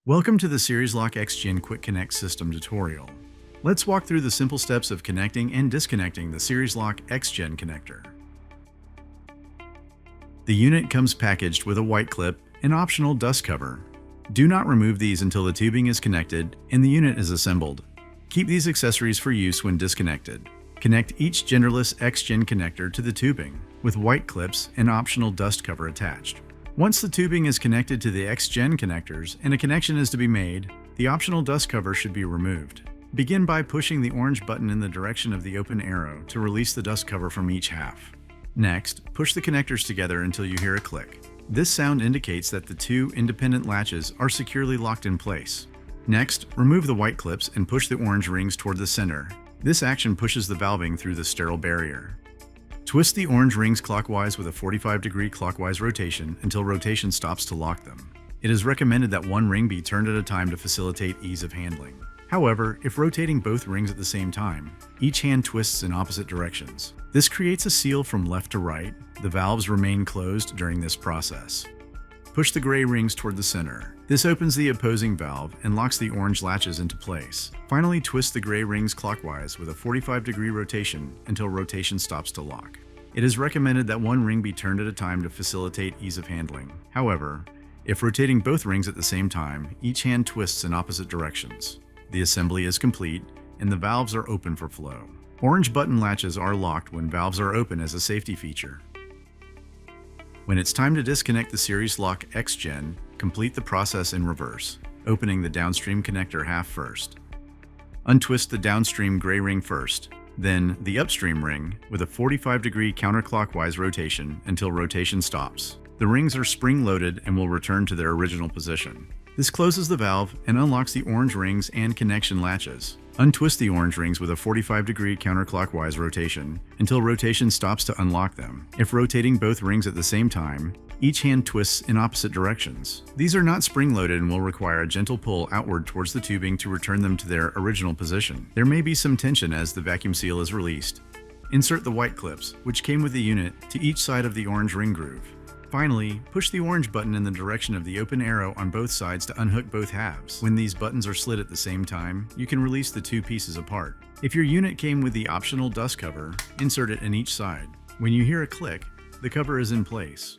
Welcome to the SeriesLock Xgen Quick Connect System tutorial. Let's walk through the simple steps of connecting and disconnecting the SeriesLock Xgen connector. The unit comes packaged with a white clip and optional dust cover. Do not remove these until the tubing is connected and the unit is assembled. Keep these accessories for use when disconnected. Connect each genderless Xgen connector to the tubing with white clips and optional dust cover attached. Once the tubing is connected to the Xgen connectors and a connection is to be made, the optional dust cover should be removed. Begin by pushing the orange button in the direction of the open arrow to release the dust cover from each half. Next, push the connectors together until you hear a click. This sound indicates that the two independent latches are securely locked in place. Next, remove the white clips and push the orange rings toward the center. This action pushes the valving through the sterile barrier. Twist the orange rings clockwise with a 45-degree clockwise rotation until rotation stops to lock them. It is recommended that one ring be turned at a time to facilitate ease of handling. However, if rotating both rings at the same time, each hand twists in opposite directions. This creates a seal from left to right. The valves remain closed during this process. Push the gray rings toward the center. This opens the opposing valve and locks the orange latches into place. Finally, twist the gray rings clockwise with a 45-degree rotation until rotation stops to lock. It is recommended that one ring be turned at a time to facilitate ease of handling. However, if rotating both rings at the same time, each hand twists in opposite directions. The assembly is complete and the valves are open for flow. Orange button latches are locked when valves are open as a safety feature. When it's time to disconnect the SeriesLock Xgen, complete the process in reverse, opening the downstream connector half first. Untwist the downstream gray ring first, then the upstream ring with a 45-degree counterclockwise rotation until rotation stops. The rings are spring-loaded and will return to their original position. This closes the valve and unlocks the orange rings and connection latches. Untwist the orange rings with a 45-degree counterclockwise rotation until rotation stops to unlock them. If rotating both rings at the same time, each hand twists in opposite directions. These are not spring-loaded and will require a gentle pull outward towards the tubing to return them to their original position. There may be some tension as the vacuum seal is released. Insert the white clips, which came with the unit, to each side of the orange ring groove. Finally, push the orange button in the direction of the open arrow on both sides to unhook both halves. When these buttons are slid at the same time, you can release the two pieces apart. If your unit came with the optional dust cover, insert it in each side. When you hear a click, the cover is in place.